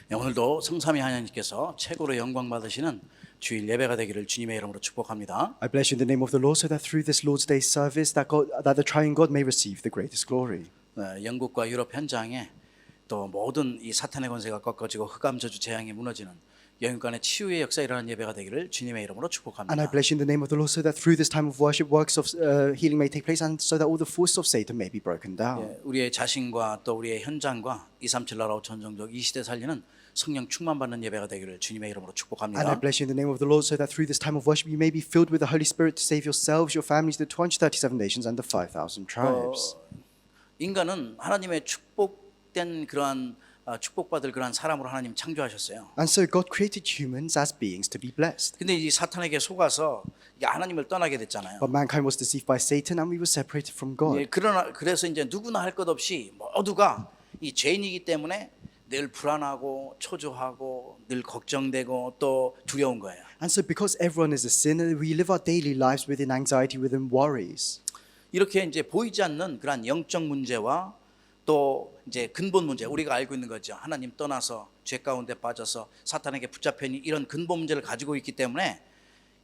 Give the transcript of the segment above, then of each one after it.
네, 오늘도 성삼위 하나님께서 최고로 영광 받으시는 주일 예배가 되기를 주님의 이름으로 축복합니다. I bless you in the name of the Lord, so that through this Lord's Day service, that the Triune God may receive the greatest glory. 영국과 유럽 현장에 또 모든 이 사탄의 권세가 꺾어지고 흑암 저주 재앙이 무너지는 영육간의 치유의 역사 일어나는 예배가 되기를 주님의 이름으로 축복합니다. And I bless you in the name of the Lord, so that through this time of worship, works of healing may take place, and so that all the forces of Satan may be broken down. 우리의 자신과 또 우리의 현장과 237 나라 전정적 이 시대 살리는 성령 충만 받는 예배가 되기를 주님의 이름으로 And I 축복합니다. bless you in the name of the Lord, so that through this time of worship, you may be filled with the Holy Spirit to save yourselves, your families, the 237 nations, and the 5,000 tribes. 인간은 하나님의 축복된 그러한 축복받을 그러한 사람으로 하나님 창조하셨어요. And so God created humans as beings to be blessed. 근데 이 사탄에게 속아서 이게 하나님을 떠나게 됐잖아요. But mankind was deceived by Satan, and we were separated from God. 그래서 이제 누구나 할 것 없이 모두가 이 죄인이기 때문에 늘 불안하고 초조하고 늘 걱정되고 또 두려운 거예요. And so because everyone is a sinner, we live our daily lives within anxiety, within worries. 이렇게 이제 보이지 않는 그런 영적 문제와 또 이제 근본 문제, 우리가 알고 있는 거죠. 하나님 떠나서 죄 가운데 빠져서 사탄에게 붙잡혀 있는 이런 근본 문제를 가지고 있기 때문에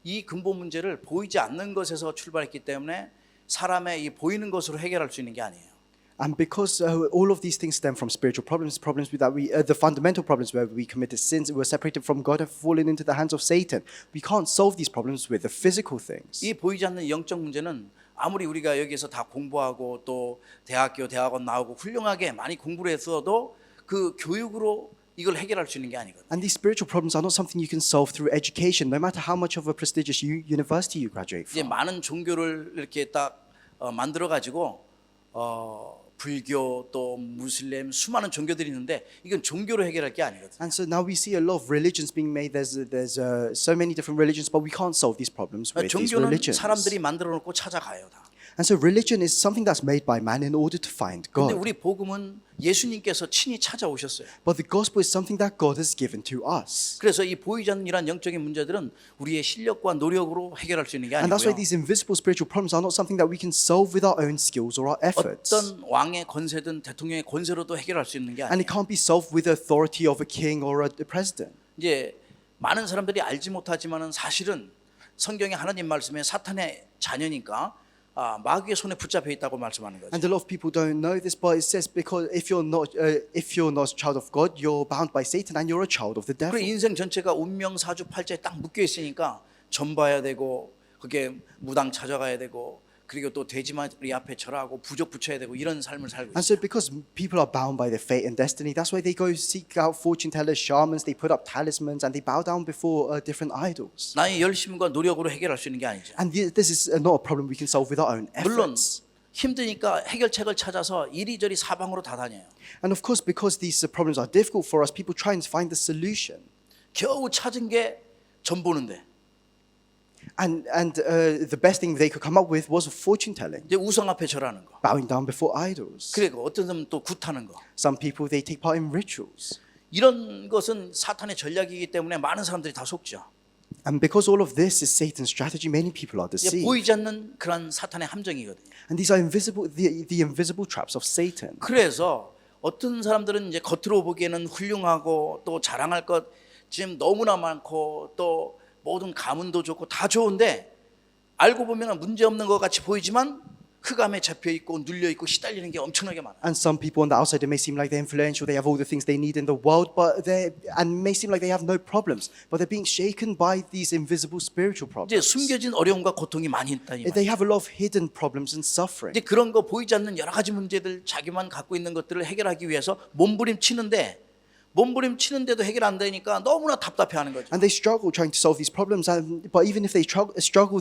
이 근본 문제를 보이지 않는 것에서 출발했기 때문에 사람의 이 보이는 것으로 해결할 수 있는 게 아니에요. And because all of these things stem from spiritual problems, problems that the fundamental problems where we committed sins, we were separated from God, have fallen into the hands of Satan. We can't solve these problems with the physical things. 이 보이지 않는 영적 문제는 아무리 우리가 여기에서 다 공부하고 또 대학원 나오고 훌륭하게 많이 공부를 했어도 그 교육으로 이걸 해결할 수 있는 게 아니거든요. And these spiritual problems are not something you can solve through education, no matter how much of a prestigious university you graduate 이제 from. 많은 종교를 이렇게 딱 만들어 가지고 불교 또 무슬림 수많은 종교들이 있는데 이건 종교로 해결할 게 아니거든요. And so now we see a lot of religions being made. There's so many different religions, but we can't solve these problems with these 종교는 religions. 사람들이 만들어 놓고 찾아가요 다. And so religion is something that's made by man in order to find 근데 God. 우리 복음은 예수님께서 친히 찾아오셨어요. But the gospel is something that God has given to us. 그래서 이 보이지 않는 이런 영적인 문제들은 우리의 실력과 노력으로 해결할 수 있는 게 And that's why 아니고요. these invisible spiritual problems are not something that we can solve with our own skills or our efforts. 어떤 왕의 권세든 대통령의 권세로도 해결할 수 있는 게 And 아니에요. it can't be solved with the authority of a king or a president. 이제 많은 사람들이 알지 못하지만은 사실은 성경의 하나님 말씀에 사탄의 자녀니까 마귀의 손에 붙잡혀 있다고 말씀하는 거죠. And a lot of people don't know this, but it says because if you're not a child of God, you're bound by Satan and you're a child of the devil. 그리고 인생 전체가 운명 사주팔자에 딱 묶여 있으니까 점 봐야 되고 그게 무당 찾아가야 되고 그리고 또 돼지머리 앞에 절하고 부적 붙여야 되고 이런 삶을 살고 And 있어요. so because people are bound by their fate and destiny, that's why they go seek out fortune tellers, shamans, they put up talismans, and they bow down before different idols. 나의 열심과 노력으로 해결할 수 있는 게 아니죠. And this is not a problem we can solve with our own 물론 efforts. 힘드니까 해결책을 찾아서 이리저리 사방으로 다 다녀요. And of course, because these problems are difficult for us, people try and find the solution. 겨우 찾은 게 점 보는데 And the best thing they could come up with was fortune telling, 이제 우상 앞에 절하는 거. bowing down before idols. 그리고 어떤 사람은 또 굿하는 거. Some people, they take part in rituals. 이런 것은 사탄의 전략이기 때문에 많은 사람들이 다 속죠. And because all of this is Satan's strategy, many people are 이제 deceived. 보이지 않는 그런 사탄의 함정이거든요. And these are the invisible traps of Satan. 그래서 어떤 사람들은 이제 겉으로 보기에는 훌륭하고 또 자랑할 것 지금 너무나 많고 또 모든 가문도 좋고 다 좋은데 알고 보면 문제 없는 것 같이 보이지만 흑암에 잡혀 있고 눌려 있고 시달리는 게 엄청나게 많아요. And some people on the outside, it may seem like they're influential, they have all the things they need in the world, but and may seem like they have no problems, but they're being shaken by these invisible spiritual 이제 problems. 숨겨진 어려움과 고통이 많이 있다 이 말이에요. They have a lot of hidden problems and suffering. 이제 그런 거 보이지 않는 여러 가지 문제들 자기만 갖고 있는 것들을 해결하기 위해서 몸부림치는데도 해결 안 되니까 너무나 답답해하는 거죠. And they struggle trying to solve these problems, but even if they struggle,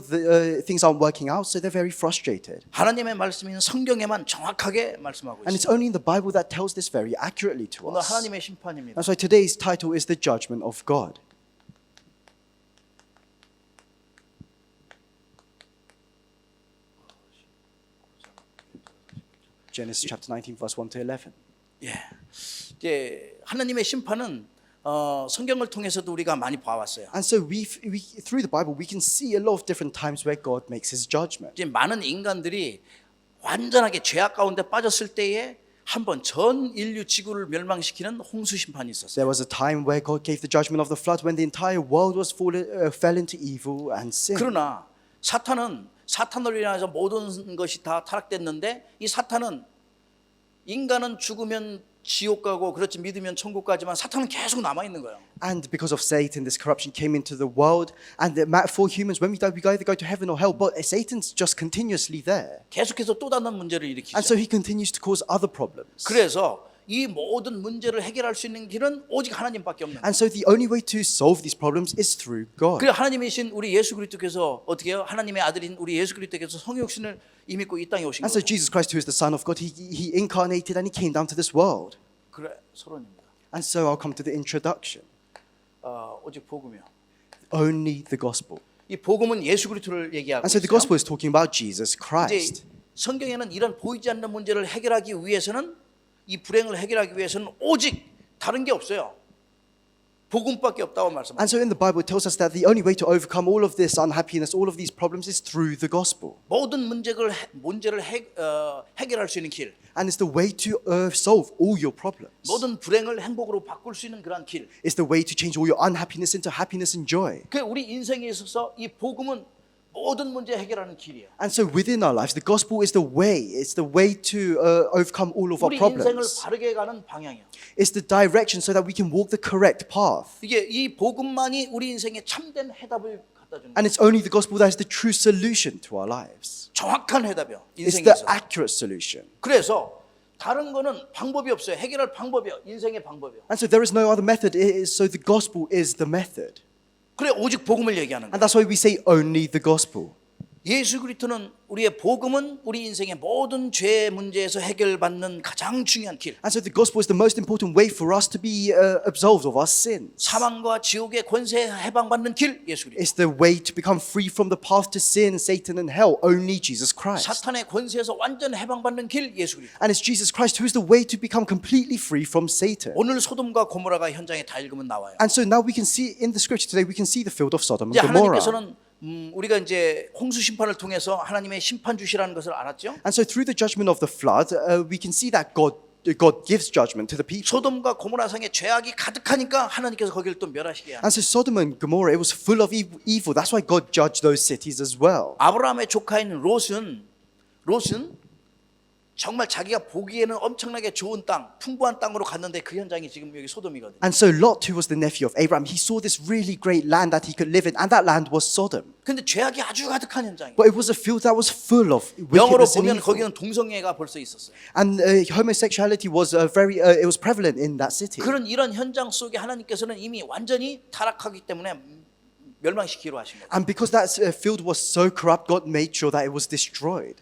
things aren't working out, so they're very frustrated. 하나님의 말씀인 성경에만 정확하게 말씀하고 And it's 있어요. only in the Bible that tells this very accurately to 오늘 us. 하나님의 심판입니다. That's why today's title is The Judgment of God. Genesis chapter 19, verse 1 to 11. 예, 이제 하나님의 심판은 성경을 통해서도 우리가 많이 봐왔어요. And so we through the Bible we can see a lot of different times where God makes His judgment. 이제 많은 인간들이 완전하게 죄악 가운데 빠졌을 때에 한번 전 인류 지구를 멸망시키는 홍수 심판이 있었어요. There was a time where God gave the judgment of the flood when the entire world was fell into evil and sin. 그러나 사탄으로 인해서 모든 것이 다 타락됐는데 이 사탄은 인간은 죽으면 지옥 가고 그렇지 믿으면 천국 가지만 사탄은 계속 남아 있는 거예요. And because of Satan, this corruption came into the world. And for humans, when we die, we either go to heaven or hell. But Satan's just continuously there. 계속해서 또 다른 문제를 일으키죠. And so he continues to cause other problems. 그래서 이 모든 문제를 해결할 수 있는 길은 오직 하나님밖에 없는 거예요. And so the only way to solve these problems is through God. 그래 하나님이신 우리 예수 그리스도께서 어떻게 해요? 하나님의 아들인 우리 예수 그리스도께서 성육신을 임입고 이 땅에 오신 And so 거예요. Jesus Christ, who is the Son of God, he incarnated and he came down to this world. 그래 서론입니다. And so I'll come to the introduction. 오직 복음이요. Only the gospel. 이 복음은 예수 그리스도를 얘기하고 And so the 있어요. gospel is talking about Jesus 이제 Christ. 성경에는 이런 보이지 않는 문제를 해결하기 위해서는 이 불행을 해결하기 위해서는 오직 다른 게 없어요. 복음밖에 없다고 말씀합니다. And so in the Bible, it tells us that the only way to overcome all of this unhappiness, all of these problems, is through the gospel. 모든 문제를 해결할 수 있는 길, And it's the way to solve all your problems. 모든 불행을 행복으로 바꿀 수 있는 그런 길. It's the way to change all your unhappiness into happiness and joy. 그 우리 인생에 있어서 이 복음은 모든 문제 해결하는 길이에요. And so within our lives, the gospel is the way. It's the way to overcome all of our 우리 인생을 problems. 바르게 가는 방향이에요. It's the direction so that we can walk the correct path. 이게 이 복음만이 우리 인생에 참된 해답을 갖다 주는 거예요. And it's only the gospel that is the true solution to our lives. 정확한 해답이요. It's 인생에 the 있어서. accurate solution. 그래서 다른 거는 방법이 없어요. 해결할 방법이요. 인생의 방법이요. And so there is no other method. So the gospel is the method. 그래 오직 복음을 얘기하는 And 거예요. that's why we say only the gospel. 예수 그리스도는 우리의 복음은 우리 인생의 모든 죄 문제에서 해결받는 가장 중요한 길. And so the gospel is the most important way for us to be absolved of our sins. 사망과 지옥의 권세에 해방받는 길 예수 그리스도. It's the way to become free from the path to sin, Satan, and hell. Only Jesus Christ. 사탄의 권세에서 완전 해방받는 길 예수 그리스도. And it's Jesus Christ who is the way to become completely free from Satan. 오늘 소돔과 고모라가 현장에 다 읽으면 나와요. And so now we can see in the scripture today, we can see the field of Sodom and 이제 Gomorrah. 하나님께서는 우리가 이제 홍수 심판을 통해서 하나님의 심판 주시라는 것을 알았죠. And so through the judgment of the flood, we can see that God gives judgment to the people. 소돔과 고모라 성에 죄악이 가득하니까 하나님께서 거기를 또 멸하시게. And so Sodom and Gomorrah, it was full of evil. That's why God judged those cities as well. 아브라함의 조카인 롯은 정말 자기가 보기에는 엄청나게 좋은 땅, 풍부한 땅으로 갔는데 그 현장이 지금 여기 소돔이거든요. And so Lot, who was the nephew of Abraham, he saw this really great land that he could live in, and that land was Sodom. 근데 죄악이 아주 가득한 현장이에요. But it was a field that was full of 영어로 wickedness and 보면 evil. 거기는 동성애가 벌써 있었어요. And homosexuality was it was prevalent in that city. 이런 현장 속에 하나님께서는 이미 완전히 타락하기 때문에 멸망시키기로 하신 거예요. And because that field was so corrupt, God made sure that it was destroyed.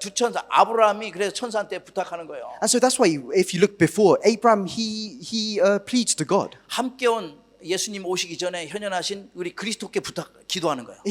두 천사 아브라함이 그래서 천사한테 부탁하는 거예요. And so that's why, if you look before, Abraham, he pleads to God. 함께 온 예수님 오시기 전에 현현하신 우리 그리스도께 기도하는 거예요.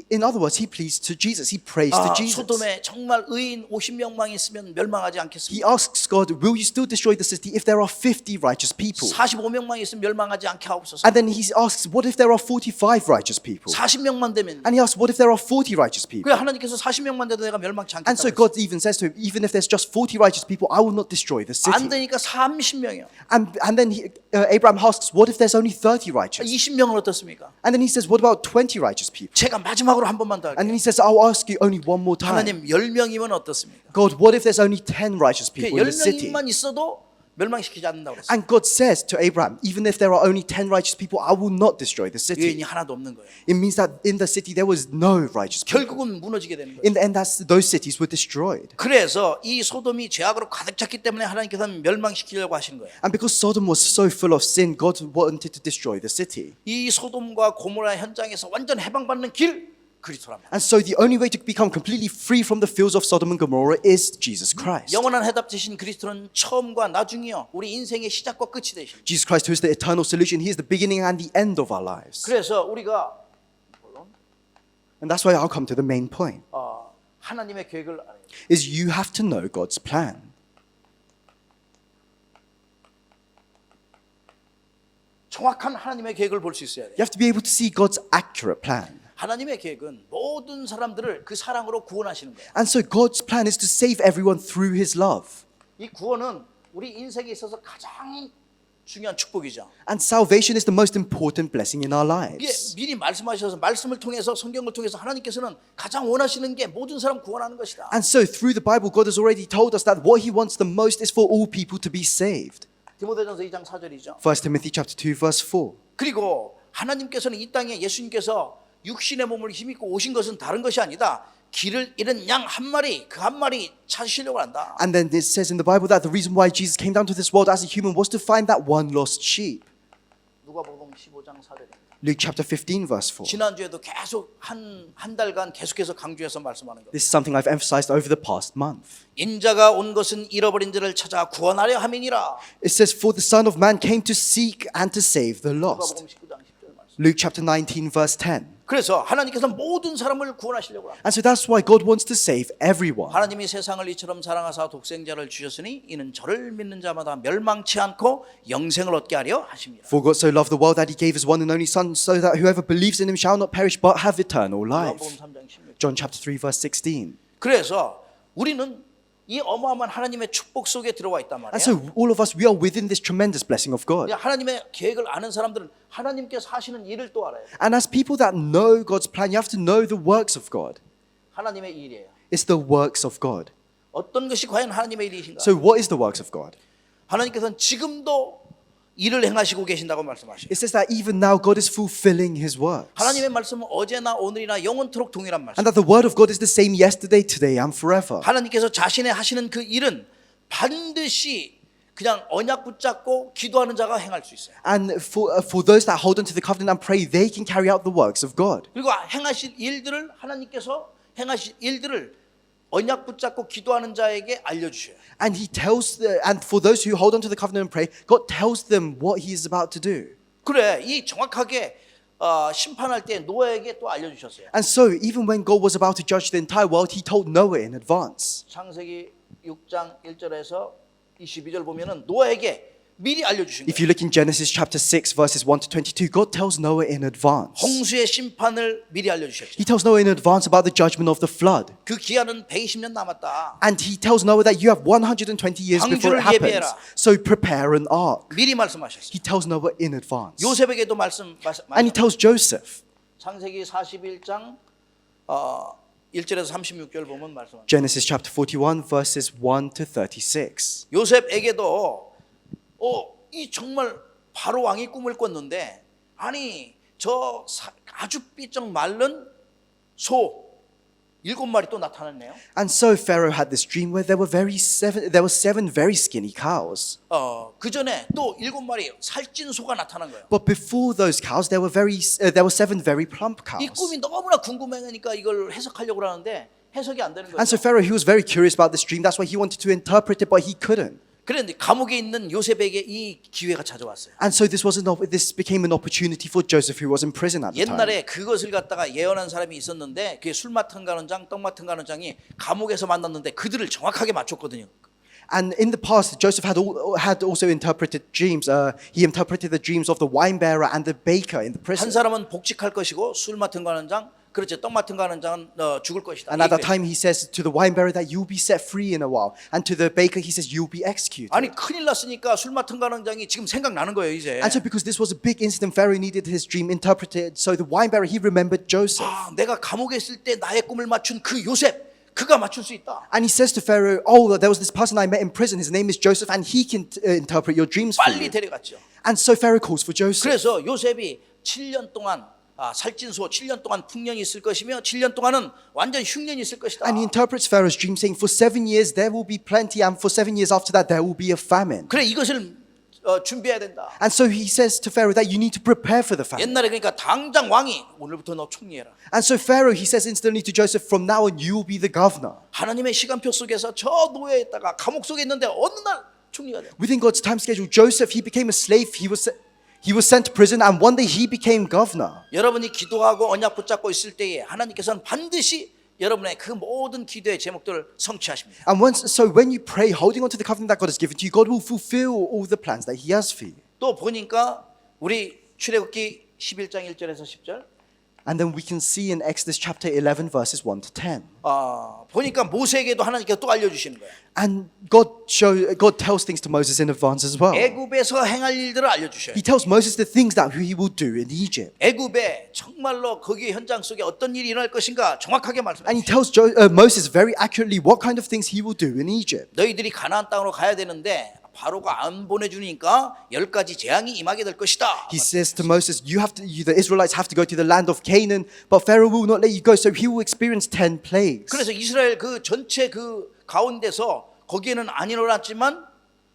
In other words, he pleads to Jesus. He prays to Jesus. 소돔에 정말 의인 50명만 있으면 멸망하지 He 않겠습니까? asks God, will you still destroy the city if there are 50 righteous people? 45명만 있으면 멸망하지 않게 하옵소서. And then he asks, what if there are 45 righteous people? 40명만 되면 And he asks, what if there are 40 righteous people? 그래 하나님께서 40명만 돼도 내가 멸망치 And so 않겠다고 God even says to him, even if there's just 40 righteous people, I will not destroy the 안 city. 되니까 30명이요. And then Abraham asks, what if there's only 30 righteous? 20명은 어떻습니까? And then he says, what about 20 righteous people? 제가 마지막으로 한 번만 더 And then 할게요. he says, I'll ask you only one more time. 하나님 10명이면 어떻습니까? God, what if there's only 10 righteous people in the city? 10명만 있어도 멸망시키지 않는다고 그랬어요. And God says to Abraham, even if there are only 10 righteous people, I will not destroy the 의인이 city. 하나도 없는 거예요. It means that in the city there was no righteous people. 결국은 무너지게 되는 거예요. In the end, those cities were destroyed. 그래서 이 소돔이 죄악으로 가득 찼기 때문에 하나님께서는 멸망시키려고 하시는 거예요. And because Sodom was so full of sin, God wanted to destroy the city. 이 소돔과 고모라 현장에서 완전 해방받는 길 그리스도랍니다. And so the only way to become completely free from the fields of Sodom and Gomorrah is Jesus Christ. 영원한 해답 되신 그리스도는 처음과 나중이요 우리 인생의 시작과 끝이 되십니다. Jesus Christ, who is the eternal solution, He is the beginning and the end of our lives. 그래서 우리가 And that's why I'll come to the main point, 하나님의 계획을 알아야 돼요. is you have to know God's plan. 정확한 하나님의 계획을 볼 수 있어야 돼요. You have to be able to see God's accurate plan. 하나님의 계획은 모든 사람들을 그 사랑으로 구원하시는 거예요. And so God's plan is to save everyone through His love. 이 구원은 우리 인생에 있어서 가장 중요한 축복이죠. And salvation is the most important blessing in our 이게 lives. 미리 말씀하셔서 말씀을 통해서 성경을 통해서 하나님께서는 가장 원하시는 게 모든 사람 구원하는 것이다. And so through the Bible, God has already told us that what he wants the most is for all people to be saved. 디모데전서 2장 4절이죠. 1 Timothy chapter 2 verse 4. 그리고 하나님께서는 이 땅에 예수님께서 육신의 몸을 힘입고 오신 것은 다른 것이 아니다. 길을 잃은 양 한 마리, 그 한 마리 찾으시려고 한다. And then it says in the Bible that the reason why Jesus came down to this world as a human was to find that one lost sheep. 누가복음 15장 4절입니다. Luke chapter 15 verse 4. 지난주에도 계속 한 달간 계속해서 강조해서 말씀하는 것. This is something I've emphasized over the past month. 인자가 온 것은 잃어버린 자를 찾아 구원하려 함이니라. It says, for the Son of Man came to seek and to save the lost. 누가복음 19장 10절 말씀. Luke chapter 19 verse 10. 그래서 하나님께서 모든 사람을 구원하시려고 합니다. And so that's why God wants to save everyone. 하나님이 세상을 이처럼 사랑하사 독생자를 주셨으니 이는 저를 믿는 자마다 멸망치 않고 영생을 얻게 하려 하십니다. For God so loved the world that he gave his one and only Son, so that whoever believes in him shall not perish but have eternal life. 요한복음 3장 16절. John chapter 3 verse 16. 그래서 우리는 이 어마어마한 하나님의 축복 속에 들어와 있단 And 말이에요. so all of us, we are within this tremendous blessing of God. 하나님의 계획을 아는 사람들은 하나님께서 하시는 일을 또 알아요. And as people that know God's plan, you have to know the works of God. 하나님의 일이에요. It's the works of God. 어떤 것이 과연 하나님의 일이신가? So what is the works of God? 하나님께서는 지금도 일을 행하시고 계신다고 말씀하시죠. It says that even now God is fulfilling his works. 하나님의 말씀은 어제나 오늘이나 영원토록 동일한 말씀. And that the word of God is the same yesterday, today, and forever. 하나님께서 자신의 하시는 그 일은 반드시 그냥 언약 붙잡고 기도하는 자가 행할 수 있어요. And for those that hold on to the covenant and pray, they can carry out the works of God. 그리고 행하실 일들을 하나님께서 행하실 일들을 언약 붙잡고 기도하는 자에게 알려주셔요. And he tells, and for those who hold on to the covenant and pray, God tells them what he is about to do. 그래, 이 정확하게 심판할 때 노아에게 또 알려주셨어요. And so even when God was about to judge the entire world, he told Noah in advance. 창세기 6장 1절에서 22절 보면은 노아에게 미리 알려주신 If 거예요. you look in Genesis chapter 6 verses 1 to 22, God tells Noah in advance. 홍수의 심판을 미리 알려주셨죠. He tells Noah in advance about the judgment of the flood. 그 기한은 120년 남았다. And he tells Noah that you have 120 years before 방주를 it happens. 예비해라. So prepare an ark. 미리 말씀하셨어요. He tells Noah in advance. 요셉에게도 And he tells Joseph. 창세기 41장 1절에서 36절 보면 말씀합니다. Genesis chapter 41 verses 1 to 36. 요셉에게도 이 정말 바로 왕이 꿈을 꿨는데 아니 저 아주 삐쩍 마른 소 7마리 또 나타났네요. And so Pharaoh had this dream where there were seven very skinny cows. 그 전에 또 7마리 살찐 소가 나타난 거예요. But before those cows, there were seven very plump 이 cows. 꿈이 너무나 궁금하니까 이걸 해석하려고 하는데 해석이 안 되는 And so 거예요. Pharaoh, he was very curious about this dream. That's why he wanted to interpret it, but he couldn't. 그런데 감옥에 있는 요셉에게 이 기회가 찾아왔어요. And so this became an opportunity for Joseph, who was in prison at the time. 옛날에 그것을 갖다가 예언한 사람이 있었는데 그게 술 맡은 가는 장, 떡 맡은 가는 장이 감옥에서 만났는데 그들을 정확하게 맞췄거든요. And in the past, Joseph had also interpreted dreams. He interpreted the dreams of the wine bearer and the baker in the 한 prison. 사람은 복직할 것이고 술 맡은 가는 장, 그렇죠. 떡 맡은 가는 장은 죽을 것이다. And at that time, he says to the wine bearer that you'll be set free in a while. And to the baker, he says you'll be executed. 아니 큰일 났으니까 술 맡은 가는 장이 지금 생각나는 거예요 이제. And so because this was a big incident, Pharaoh needed his dream interpreted. So the wine bearer, he remembered Joseph. 내가 감옥에 있을 때 나의 꿈을 맞춘 그 요셉, 그가 맞출 수 있다. And he says to Pharaoh, oh, there was this person I met in prison. His name is Joseph, and he can interpret your dreams for 빨리 you. 데려갔죠. And so Pharaoh calls for Joseph. 그래서 요셉이 7년 동안 살찐 소 7년 동안 풍년이 있을 것이며 7년 동안은 완전 흉년이 있을 것이다. And he interprets Pharaoh's dream saying, for 7 years there will be plenty, and for 7 years after that there will be a famine. 그래 이것을 준비해야 된다. And so he says to Pharaoh that you need to prepare for the famine. 옛날에 그러니까 당장 왕이 오늘부터 너 총리해라. And so Pharaoh, he says instantly to Joseph, from now on you will be the governor. 하나님의 시간표 속에서 저 노예에 있다가 감옥 속에 있는데 어느 날 총리가 돼. Within God's time schedule, Joseph, he became a slave. He was sent to prison, and one day he became governor. 여러분이 기도하고 언약 붙잡고 있을 때에 하나님께서는 반드시 여러분의 그 모든 기도의 제목들을 성취하십니다. And so when you pray, holding on to the covenant that God has given to you, God will fulfill all the plans that He has for you. 또 보니까 우리 출애굽기 11장 1절에서 10절 And then we can see in Exodus chapter 11 verses 1 to 10. 보니까 모세에게도 하나님께서 또 알려주시는 거예요. And God tells things to Moses in advance as well. 애굽에서 행할 일들을 알려주셔요. He tells Moses the things that he will do in Egypt. 애굽에 정말로 거기 현장 속에 어떤 일이 일어날 것인가 정확하게 And 말씀하시죠. he tells Moses very accurately what kind of things he will do in Egypt. 너희들이 가나안 땅으로 가야 되는데 바로가 안 보내주니까 10가지 재앙이 임하게 될 것이다. He says to Moses, the Israelites have to go to the land of Canaan, but Pharaoh will not let you go, so he will experience 10 plagues. 그래서 이스라엘 그 전체 그 가운데서 거기에는 안 일어났지만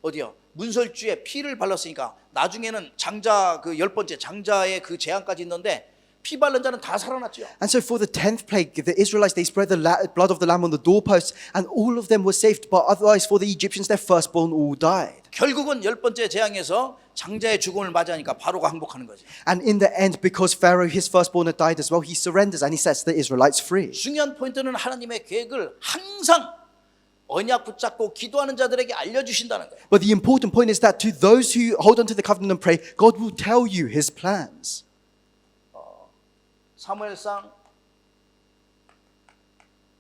어디요? 문설주에 피를 발랐으니까 나중에는 장자 그 10번째 장자의 그 재앙까지 있는데 피 바른 자는 다 살아났죠. And so for the 10th plague, the Israelites, they spread the blood of the lamb on the doorposts, and all of them were saved, but otherwise for the Egyptians, their firstborn all died. 결국은 10번째 재앙에서 장자의 죽음을 맞이하니까 바로가 항복하는 거죠. And in the end, because Pharaoh, his firstborn, had died as well, he surrenders and he sets the Israelites free. 중요한 포인트는 하나님의 계획을 항상 언약 붙잡고 기도하는 자들에게 알려주신다는 거예요. But the important point is that to those who hold on to the covenant and pray, God will tell you his plans. 사무엘상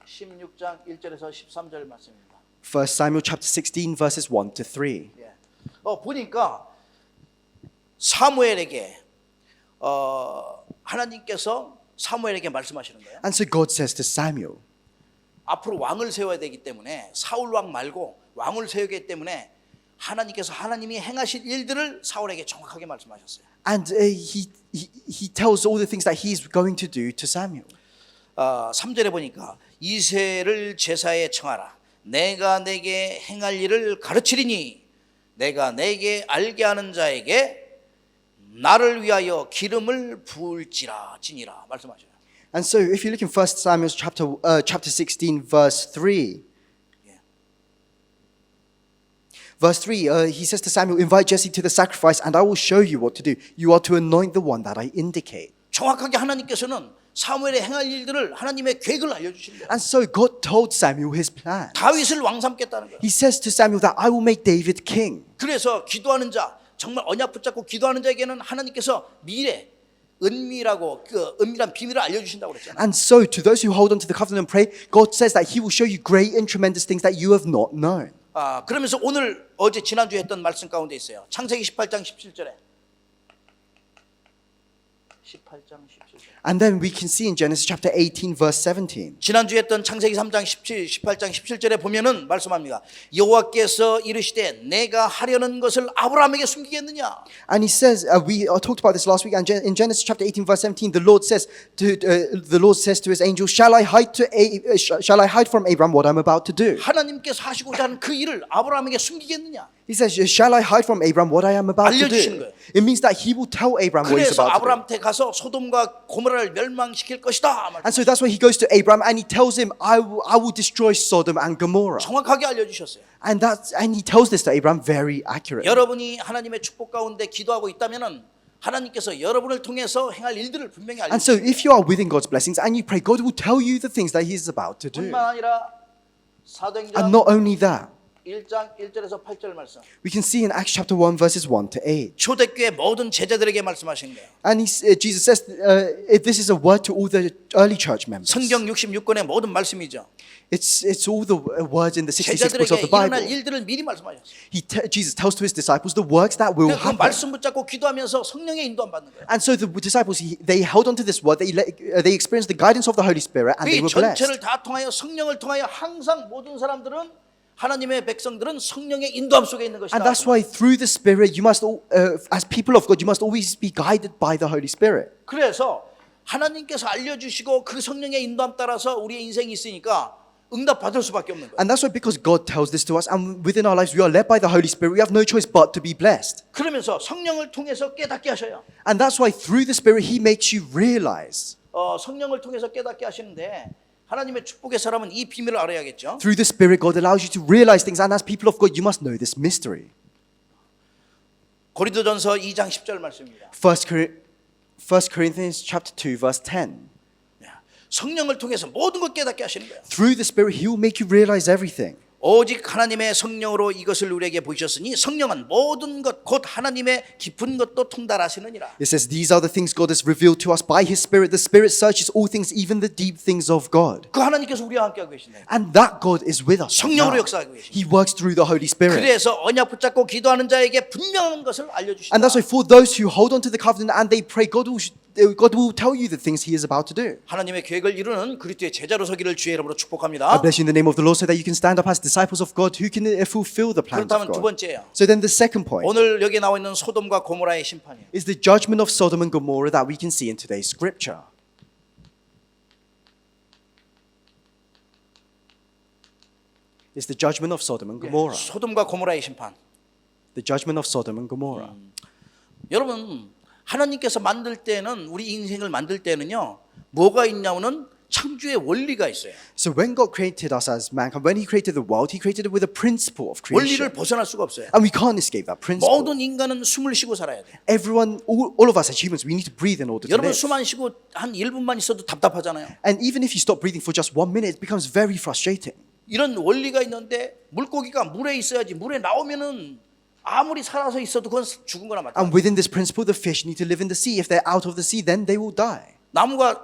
16장 1절에서 13절 말씀입니다. 1 Samuel chapter 16 verses 1 to 3. 예. 보니까 사무엘에게 하나님께서 사무엘에게 말씀하시는 거예요. And so God says to Samuel, 앞으로 왕을 세워야 되기 때문에 사울 왕 말고 왕을 세우기 때문에 하나님께서 하나님이 행하실 일들을 사울에게 정확하게 말씀하셨어요. and he tells all the things that he's going to do to Samuel. 3절에 보니까 이새를 제사에 청하라. 내가 내게 행할 일을 가르치리니 내가 내게 알게 하는 자에게 나를 위하여 기름을 부을지라 지니라 말씀하셔요. And so if you look in 1 Samuel chapter 16 verse 3, verse 3, he says to Samuel, invite Jesse to the sacrifice and I will show you what to do. You are to anoint the one that I indicate. 정확하게 하나님께서는 사무엘의 행할 일들을 하나님의 계획을 알려주신 거예요. And so God told Samuel his plan. 다윗을 왕 삼겠다는 거예요. He says to Samuel that I will make David king. 그래서 기도하는 자, 정말 언약 붙잡고 기도하는 자에게는 하나님께서 미래, 은밀하고 그 은밀한 비밀을 알려주신다고 그랬잖아요. And so to those who hold on to the covenant and pray, God says that he will show you great and tremendous things that you have not known. 그러면서 오늘 어제 지난주에 했던 말씀 가운데 있어요. 창세기 18장 17절에 18장 17절. And then we can see in Genesis chapter 18 verse 17. 지난주에 했던 창세기 3장 18장 17절에 보면은 말씀합니다. 여호와께서 이르시되 내가 하려는 것을 아브라함에게 숨기겠느냐? And he says, we talked about this last week, and in Genesis chapter 18 verse 17, the Lord says to his angel, shall I hide from Abraham what I'm about to do? 하나님께서 하시고자 하는 그 일을 아브라함에게 숨기겠느냐? He says, shall I hide from Abraham what I am about to 알려주시는 do? 거예요. It means that he will tell Abraham what he's 그래서 about to do. 아브라함한테 가서 소돔과 고모라를 멸망시킬 것이다. And so that's why he goes to Abraham and he tells him, I will destroy Sodom and Gomorrah. 정확하게 알려주셨어요. And he tells this to Abraham very accurately. 여러분이 하나님의 축복 가운데 기도하고 있다면은 하나님께서 여러분을 통해서 행할 일들을 분명히 And so 알려주세요. if you are within God's blessings and you pray, God will tell you the things that he is about to do. 뿐만 아니라 사도행전 And not only that, 1장 1절에서 8절 말씀. we can see in Acts chapter 1 verses 1 to 8. 초대교회 모든 제자들에게 말씀하신 거예요. And Jesus says, this is a word to all the early church members. 성경 66권의 모든 말씀이죠. It's all the words in the 66 books of 제자들에게 the Bible. 일어날 일들을 미리 말씀하셨어요. Jesus tells to his disciples the works that will 그 happen. 말씀 붙잡고 기도하면서 성령의 인도함 받는 거예요. And so the disciples, they held on to this word, they experienced the guidance of the Holy Spirit, and they 이 were blessed. 전체를 다 통하여 성령을 통하여 항상 모든 사람들은 하나님의 백성들은 성령의 인도함 속에 있는 것이다. And that's why through the Spirit, you must, as people of God, you must always be guided by the Holy Spirit. 그래서 하나님께서 알려주시고 그 성령의 인도함 따라서 우리의 인생이 있으니까 응답 받을 수밖에 없는 거예요. And that's why because God tells this to us, and within our lives we are led by the Holy Spirit, we have no choice but to be blessed. 그러면서 성령을 통해서 깨닫게 하셔요. And that's why through the Spirit, He makes you realize. 성령을 통해서 깨닫게 하시는데 하나님의 축복의 사람은 이 비밀을 알아야겠죠. Through the Spirit, God allows you to realize things, and as people of God, you must know this mystery. 고린도전서 2장 10절 말씀입니다. 1 Corinthians chapter 2 verse 10. 성령을 통해서 모든 걸 깨닫게 하시는 거예요. Through the Spirit, He will make you realize everything. 오직 하나님의 성령으로 이것을 우리에게 보이셨으니 성령은 모든 것 곧 하나님의 깊은 것도 통달하시느니라. It says, these are the things God has revealed to us by His Spirit. The Spirit searches all things, even the deep things of God. 그 하나님께서 우리와 함께하고 계신다. And that God is with us. 성령으로 now. 역사하고 계십니다. He works through the Holy Spirit. 그래서 언약 붙잡고 기도하는 자에게 분명한 것을 알려주신다. And that's why for those who hold on to the covenant and they pray, God will tell you the things He is about to do. 하나님의 계획을 이루는 그리스도의 제자로 서기를 주의 이름으로 I 축복합니다. bless you in the name of the Lord so that you can stand up as disciples of God who can fulfill the plans of 그렇다면 두 God. 번째예요. So then the second point 오늘 여기 나와 있는 소돔과 고모라의 심판이에요. is the judgment of Sodom and Gomorrah that we can see in today's scripture. It's the judgment of Sodom and Gomorrah. 소돔과 고모라의 심판. The judgment of Sodom and Gomorrah. 여러분 하나님께서 만들 때는 우리 인생을 만들 때는요 뭐가 있냐면은 창조의 원리가 있어요. So when God created us as mankind, when He created the world, He created it with a principle of 원리를 creation. 벗어날 수가 없어요. And we can't escape that principle. 모든 인간은 숨을 쉬고 살아야 돼. Everyone, all of us as humans, we need to breathe in order to 여러분 live. 숨 안 쉬고 한 1분만 있어도 답답하잖아요. And even if you stop breathing for just 1 minute, it becomes very frustrating. 이런 원리가 있는데 물고기가 물에 있어야지 물에 나오면은 아무리 살아서 있어도 그건 죽은 거나 마찬가지. And within this principle, the fish need to live in the sea. If they're out of the sea, then they will die. 나무가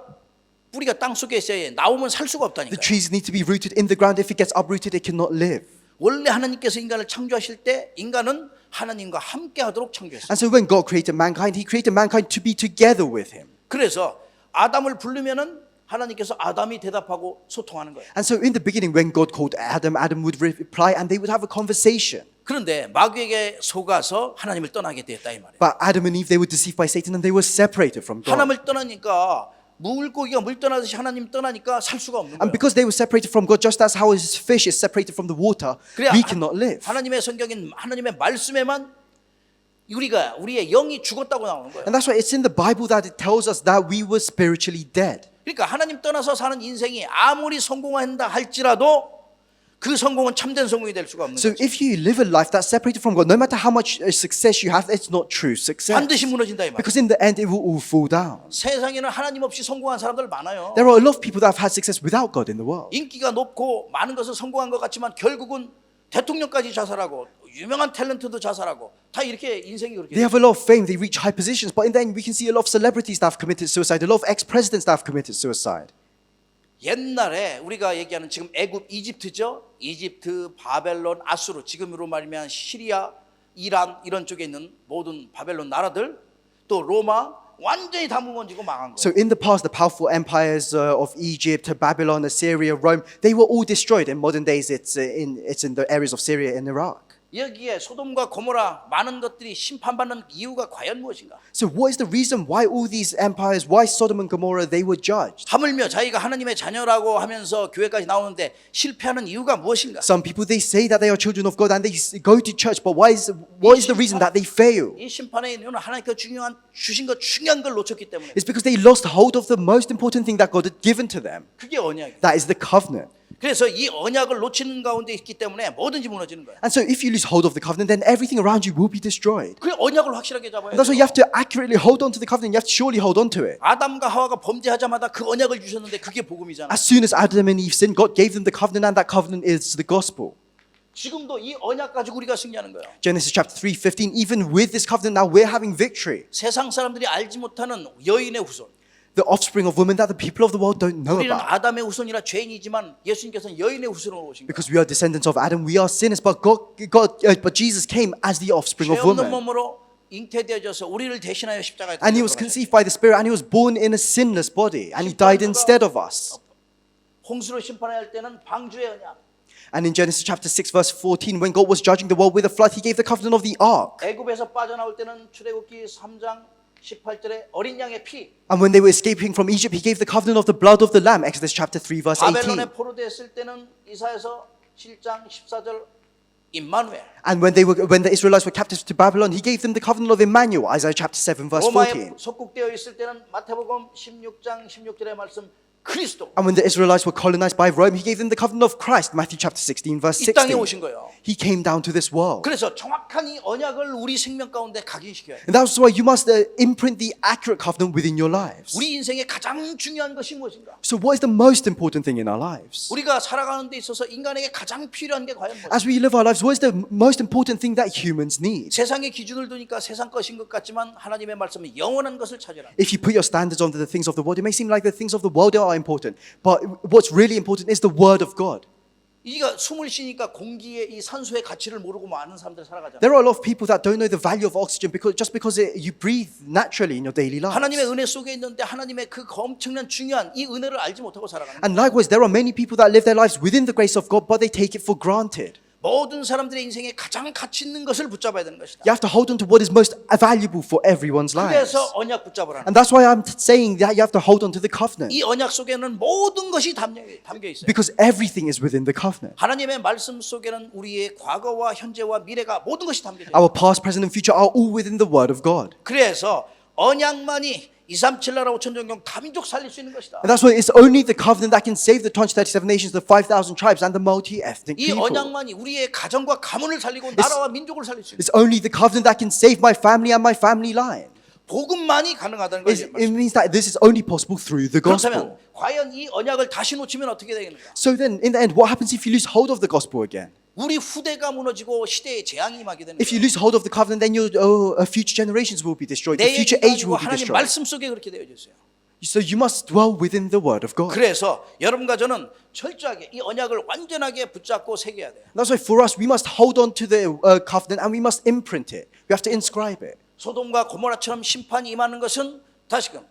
뿌리가 땅 속에 있어야 나오면 살 수가 The 없다니까요. trees need to be rooted in the ground. If it gets uprooted, it cannot live. 원래 하나님께서 인간을 창조하실 때 인간은 하나님과 함께 하도록 창조했어요. And so when God created mankind, He created mankind to be together with Him. 그래서 아담을 부르면은 하나님께서 아담이 대답하고 소통하는 거예요. And so in the beginning, when God called Adam, Adam would reply and they would have a conversation. 그런데 마귀에게 속아서 하나님을 떠나게 되었다 이 말이에요. But Adam and Eve, they were deceived by Satan and they were separated from God. 하나님을 떠나니까 물고기가 물 떠나듯이 하나님 떠나니까 살 수가 없는 And 거예요. because they were separated from God, just as how a fish is separated from the water, 그래야 we cannot live. 하나님의 성경인 하나님의 말씀에만 우리의 영이 죽었다고 나오는 거예요. And that's why it's in the Bible that it tells us that we were spiritually dead. 그러니까 하나님 떠나서 사는 인생이 아무리 성공한다 할지라도 그 성공은 참된 성공이 될 수가 없는 So 거죠. if you live a life that's separated from God, no matter how much success you have, it's not true success. 반드시 무너진다 이 말이에요. Because in the end, it will all fall down. 세상에는 하나님 없이 성공한 사람들 많아요. There are a lot of people that have had success without God in the world. 인기가 높고 많은 것을 성공한 것 같지만 결국은 대통령까지 자살하고 유명한 탤런트도 자살하고 다 이렇게 인생이 그렇게 They have a lot of fame, they reach high positions, but in the end, we can see a lot of celebrities that have committed suicide, a lot of ex-presidents that have committed suicide. 옛날에 우리가 얘기하는 지금 애굽 이집트죠. 이집트, 바벨론, 아수르 지금으로 말하면 시리아, 이란 이런 쪽에 있는 모든 바벨론 나라들 또 로마 완전히 다 무너지고 망한 거예요. So in the past, the powerful empires of Egypt, Babylon, Assyria, Rome, they were all destroyed. In modern days, it's in the areas of Syria and Iraq. 여기에 소돔과 고모라 많은 것들이 심판받는 이유가 과연 무엇인가? So what is the reason why all these empires, why Sodom and Gomorrah, they were judged? 하물며 자기가 하나님의 자녀라고 하면서 교회까지 나오는데 실패하는 이유가 무엇인가? Some people, they say that they are children of God and they go to church, but what is the reason that they fail? 이 심판의 이유는 하나님께서 주신 것 중요한 걸 놓쳤기 때문에 It's because they lost hold of the most important thing that God had given to them. 그게 언약이에요. That is the covenant. 그래서 이 언약을 놓치는 가운데 있기 때문에 뭐든지 무너지는 거예요. And so if you lose hold of the covenant, then everything around you will be destroyed. 그 언약을 확실하게 잡아야 And that's 돼요. why you have to accurately hold on to the covenant. You have to surely hold on to it. 아담과 하와가 범죄하자마자 그 언약을 주셨는데 그게 복음이잖아요. As soon as Adam and Eve sinned, God gave them the covenant, and that covenant is the gospel. 지금도 이 언약 가지고 우리가 승리하는 거예요. Genesis chapter 3:15. Even with this covenant, now we're having victory. 세상 사람들이 알지 못하는 여인의 후손. The offspring of women that the people of the world don't know 우리는 about. 아담의 후손이라 죄인이지만 예수님께서는 여인의 후손으로 오신 거예요. Because we are descendants of Adam, we are sinners, but but Jesus came as the offspring 죄 of 없는 woman. 몸으로 잉태되어져서 우리를 대신하여 십자가에 And he was 달려 conceived by the Spirit, and he was born in a sinless body, and he died instead of us. 홍수로 심판해야 할 때는 방주의 언약. And in Genesis chapter 6, verse 14, when God was judging the world with a flood, he gave the covenant of the ark. 애굽에서 빠져나올 때는 출애굽기 3장 18절에 어린 양의 피. And when they were escaping from Egypt, he gave the covenant of the blood of the lamb. Exodus chapter 3, verse 18. 바벨론에 포로되었을 때는 이사야서 7장 14절 임마누엘. And when the Israelites were captives to Babylon, he gave them the covenant of Emmanuel. Isaiah chapter 7, verse 로마에 14. 속국되어 있을 때는 마태복음 16장 16절의 말씀 그리스도. And when the Israelites were colonized by Rome, he gave them the covenant of Christ. Matthew chapter 16, verse 이 땅에 16. 오신 거예요. He came down to this world. 그래서 정확한 이 언약을 우리 생명 가운데 각인시켜야 돼요. And that's why you must imprint the accurate covenant within your lives. 우리 인생의 가장 중요한 것이 무엇인가? So what is the most important thing in our lives? 우리가 살아가는 데 있어서 인간에게 가장 필요한 게 과연 무엇인가? As we live our lives, what is the most important thing that humans need? 세상의 기준을 두니까 세상 것인 것 같지만 하나님의 말씀은 영원한 것을 찾으라. If you put your standards on the things of the world, it may seem like the things of the world are important. But what's really important is the word of God. 이가 숨을 쉬니까 공기의 이 산소의 가치를 모르고 많은 사람들 살아가잖아요. There are a lot of people that don't know the value of oxygen just because you breathe naturally in your daily lives. 하나님의 은혜 속에 있는데 하나님의 그 엄청난 중요한 이 은혜를 알지 못하고 살아가는 거예요. And likewise, there are many people that live their lives within the grace of God, but they take it for granted. 모든 사람들의 인생에 가장 가치 있는 것을 붙잡아야 되는 것이다. You have to hold on to what is most valuable for everyone's lives. 그래서 언약 붙잡으라는 And that's why I'm saying that you have to hold on to the covenant. 이 언약 속에는 모든 것이 담겨 있어요. Because everything is within the covenant. 하나님의 말씀 속에는 우리의 과거와 현재와 미래가 모든 것이 담겨져 있어요. Our past, present, and future are all within the word of God. 그래서 언약만이 237 나라 5천 종족 다민족 살릴 수 있는 것이다. And that's why it's only the covenant that can save the 237 nations, the 5,000 tribes, and the multi-ethnic 이 people. 언약만이 우리의 가정과 가문을 살리고 나라와 민족을 살릴 수 있는 It's only the covenant that can save my family and my family line. 복음만이 가능하다는 It 거예요. means that this is only possible through the 그렇다면 gospel. 과연 이 언약을 다시 놓치면 어떻게 되겠는가? So then, in the end, what happens if you lose hold of the gospel again? 우리 후대가 무너지고 시대의 재앙이 임하게 되는 If you 거예요. lose hold of the covenant, then your future generations will be destroyed. The 내 future 얘기가 age 아니고 will be 하나님 destroyed. 말씀 속에 그렇게 되어 있어요. So you must dwell within the word of God. 그래서 여러분과 저는 철저하게 이 언약을 완전하게 붙잡고 새겨야 돼요. That's why for us, we must hold on to the covenant and we must imprint it. We have to inscribe it. 소돔과 고모라처럼 심판이 임하는 것은 다시금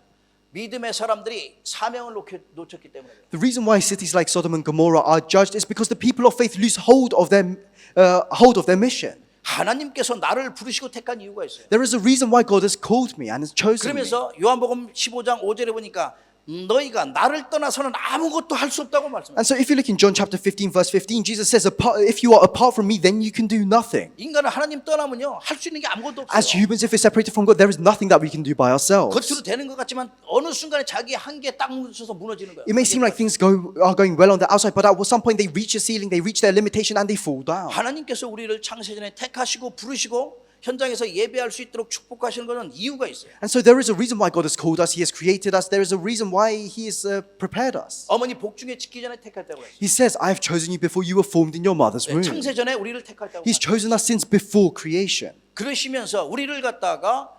믿음의 사람들이 사명을 놓쳤기 때문에 그래요. The reason why cities like Sodom and Gomorrah are judged is because the people of faith lose hold of their mission. 하나님께서 나를 부르시고 택한 이유가 있어요. There is a reason why God has called me and has chosen me. 그러면서 요한복음 15장 5절에 보니까 너희가 나를 떠나서는 아무것도 할 수 없다고 말씀해요. And so if you look in John chapter 15 verse 15, Jesus says, if you are apart from me, then you can do nothing. 인간은 하나님 떠나면요 할 수 있는 게 아무것도 As 없어요. humans, if we're separated from God, there is nothing that we can do by ourselves. 겉으로 되는 것 같지만 어느 순간에 자기 한계에 딱 묻혀서 무너지는 거예요. It may seem like things are going well on the outside, but at some point they reach a ceiling, they reach their limitation, and they fall down. 하나님께서 우리를 창세전에 택하시고 부르시고 현장에서 예배할 수 있도록 축복하시는 것은 이유가 있어요. And so there is a reason why God has called us, He has created us, there is a reason why He has prepared us. 어머니 복중에 짓기 전에 택했다고 했어요. He says, I have chosen you before you were formed in your mother's womb. 창세전에 우리를 택했다고 He's 했어요. chosen us since before creation. 그러시면서 우리를 갖다가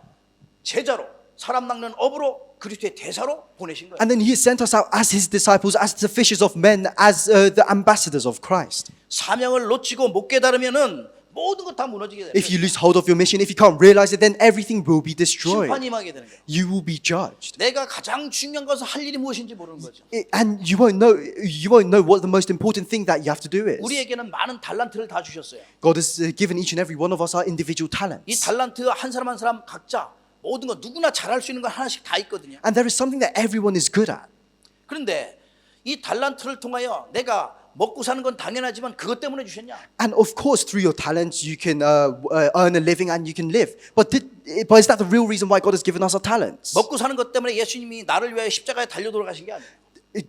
제자로 사람 낚는 업으로 그리스도의 대사로 보내신 거예요. And then He has sent us out as His disciples, as the fishers of men, as the ambassadors of Christ. 사명을 놓치고 못 깨달으면은 모든 것 다 무너지게 돼요. If you lose hold of your mission, if you can't realize it, then everything will be destroyed. 심판이 임하게 되는 거예요. You will be judged. 내가 가장 중요한 것은 할 일이 무엇인지 모르는 거죠. And you won't know what the most important thing that you have to do is. 우리에게는 많은 달란트를 다 주셨어요. God has given each and every one of us our individual 이 talents. 달란트 한 사람 한 사람 각자 모든 거 누구나 잘할 수 있는 거 하나씩 다 있거든요. And there is something that everyone is good at. 그런데 이 달란트를 통하여 내가 먹고 사는 건 당연하지만 그것 때문에 주셨냐? And of course, through your talents, you can earn a living and you can live. But is that the real reason why God has given us our talents? 먹고 사는 것 때문에 예수님이 나를 위하여 십자가에 달려 돌아가신 게 아니에요.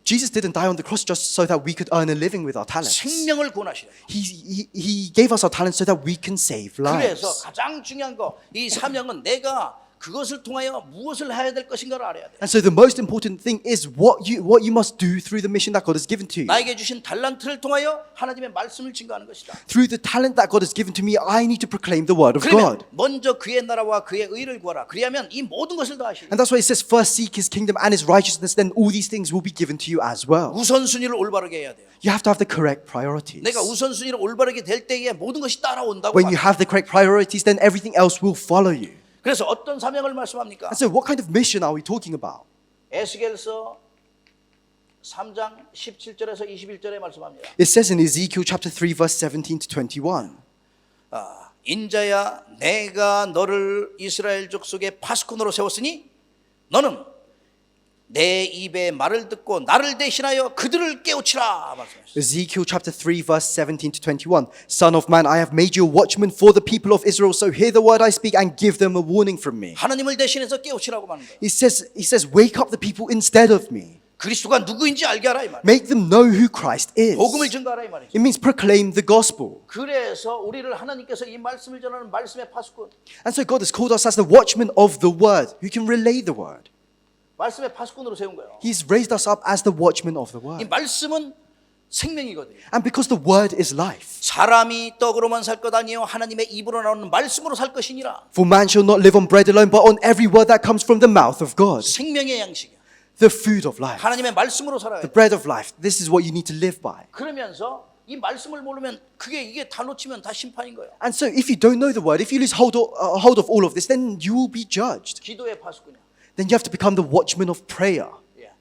Jesus didn't die on the cross just so that we could earn a living with our talents. 생명을 구원하시려고. He gave us our talents so that we can save lives. 그래서 가장 중요한 거 이 사명은 내가 그것을 통하여 무엇을 해야 될 것인가를 알아야 돼. And so the most important thing is what you must do through the mission that God has given to you. 나에게 주신 달란트를 통하여 하나님의 말씀을 증거하는 것이다. Through the talent that God has given to me, I need to proclaim the word of 그러면 God. 먼저 그의 나라와 그의 의를 구하라. 그리하면 이 모든 것을 다 하시리. And that's why it says, first seek His kingdom and His righteousness, then all these things will be given to you as well. 우선순위를 올바르게 해야 돼요. You have to have the correct priorities. 내가 우선순위를 올바르게 될 때에 모든 것이 따라온다고. When you have the correct priorities, then everything else will follow you. 그래서 어떤 사명을 말씀합니까? And so what kind of mission are we talking about? 에스겔서 3장 17절에서 21절에 말씀합니다. It says in Ezekiel chapter 3 verse 17 to 21. 인자야 내가 너를 이스라엘 족속의 파수꾼으로 세웠으니 너는 내 입의 말을 듣고 나를 대신하여 그들을 깨우치라 말씀하셨어요. Ezekiel chapter 3 verse 17 to 21. Son of man, I have made you a watchman for the people of Israel, so hear the word I speak and give them a warning from me. 하나님을 대신해서 깨우치라고 하는 거예요. He says, wake up the people instead of me. 그리스도가 누구인지 알게 하라 이 말이에요. Make them know who Christ is. 복음을 증거하라 이 말이죠. It means proclaim the gospel. 그래서 우리를 하나님께서 이 말씀을 전하는 말씀의 파수꾼, And so God has called us as the watchmen of the word, who can relay the word. 말씀의 파수꾼으로 세운 거예요. He's raised us up as the watchmen of the 이 word. 말씀은 생명이거든요. And because the word is life. 사람이 떡으로만 살 것 아니요 하나님의 입으로 나오는 말씀으로 살 것이니라. For man shall not live on bread alone, but on every word that comes from the mouth of God. 생명의 양식이야. The food of life. 하나님의 말씀으로 살아야 The 돼. bread of life. This is what you need to live by. 그러면서 이 말씀을 모르면 이게 다 놓치면 다 심판인 거예요. And so if you don't know the word, if you lose hold of all of this, then you will be judged. 기도의 파수꾼이야. Then you have to become the watchman of prayer. 예.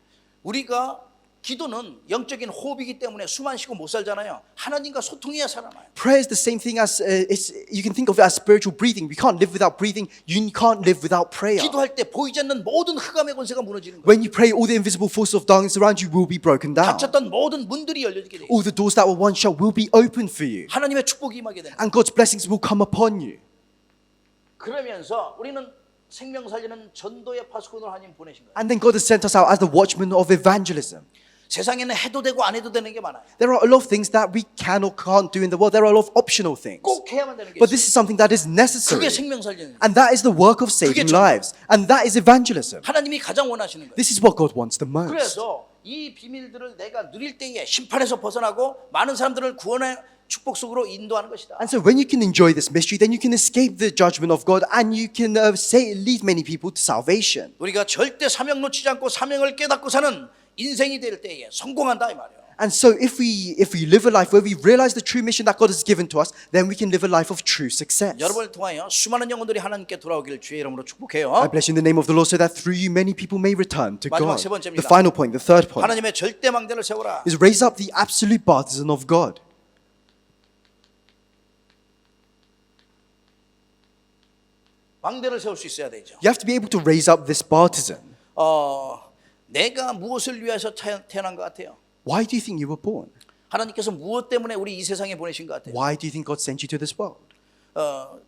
우리가 기도는 영적인 호흡이기 때문에 숨 안 쉬고 못 살잖아요. 하나님과 소통해야 살아나요. Prayer is the same thing as, you can think of it as spiritual breathing. We can't live without breathing. You can't live without prayer. 기도할 때 보이지 않는 모든 흑암의 권세가 무너지는 거예요. When you pray, all the invisible forces of darkness around you will be broken down. 닫혔던 모든 문들이 열려지게 돼요. All the doors that were once shut will be opened for you. 하나님의 축복이 임하게 되는 거예요. And God's blessings will come upon you. 그러면서 우리는 생명 살리는 전도의 파수꾼으로 하나님 보내신 거예요. And then God has sent us out as the watchmen of evangelism. 세상에는 해도 되고 안 해도 되는 게 많아요. There are a lot of things that we can or can't do in the world. There are a lot of optional things. 꼭 해야만 되는 게 But 있어요. this is something that is necessary. 그게 생명 살리는 거예요. And that is the work of saving 전도. lives. And that is evangelism. 하나님이 가장 원하시는 거예요. This is what God wants the most. 그래서 이 비밀들을 내가 누릴 때에 심판에서 벗어나고 많은 사람들을 구원의 축복 속으로 인도하는 것이다. And so when you can enjoy this mystery, then you can escape the judgment of God and you can lead many people to salvation. 우리가 절대 사명 놓치지 않고 사명을 깨닫고 사는 인생이 될 때에 성공한다 이 말이에요. And so if we live a life where we realize the true mission that God has given to us, then we can live a life of true success. 여러분을 통하여 수많은 영혼들이 하나님께 돌아오기를 주의 이름으로 축복해요. I bless you in the name of the Lord so that through you many people may return to 마지막 God. 세 번째입니다. The final point, the third point, 하나님의 절대 망대를 세워라. is raise up the absolute partisan of God. 망대를 세울 수 있어야 되죠. You have to be able to raise up this partisan. 내가 무엇을 위해서 태어난 것 같아요? Why do you think you were born? 하나님께서 무엇 때문에 우리 이 세상에 보내신 것 같아요? Why do you think God sent you to this world?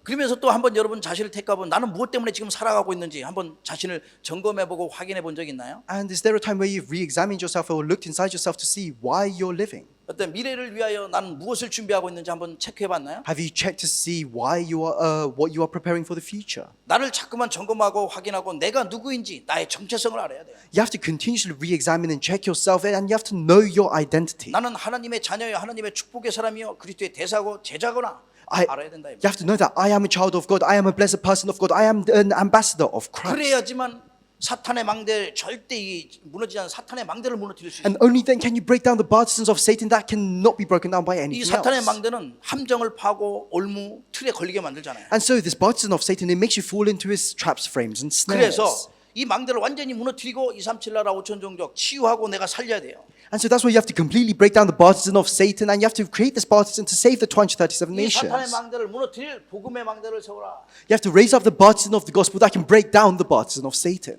그러면서 또 한번 여러분 자신을 택하고 나는 무엇 때문에 지금 살아가고 있는지 한번 자신을 점검해보고 확인해 본 적 있나요? And is there a time where you've re-examined yourself or looked inside yourself to see why you're living? 어떤 미래를 위하여 나는 무엇을 준비하고 있는지 한번 체크해 봤나요? Have you checked to see why you are what you are preparing for the future? 나를 자꾸만 점검하고 확인하고 내가 누구인지 나의 정체성을 알아야 돼요. You have to continuously re-examine and check yourself, and you have to know your identity. 나는 하나님의 자녀요 하나님의 축복의 사람이요 그리스도의 대사고 제자거나 I, 알아야 된다. you have to know that I am a child of God, I am a blessed person of God, I am an ambassador of Christ. 그래야지만 사탄의 망대 절대 무너지지 않는 사탄의 망대를 무너뜨릴 수 있어요. And only then can you break down the partisans of Satan that cannot be broken down by 이 anything 사탄의 else. 망대는 함정을 파고 올무 틀에 걸리게 만들잖아요. And so this partisan of Satan, it makes you fall into his traps, frames, and snares. 그래서 이 망대를 완전히 무너뜨리고 237 나라 5천 종족 치유하고 내가 살려야 돼요. And so that's why you have to completely break down the partisan of Satan, and you have to create this partisan to save the 237 이 사탄의 nations. 망대를 무너뜨릴 복음의 망대를 세워라. You have to raise up the partisan of the gospel that can break down the partisan of Satan.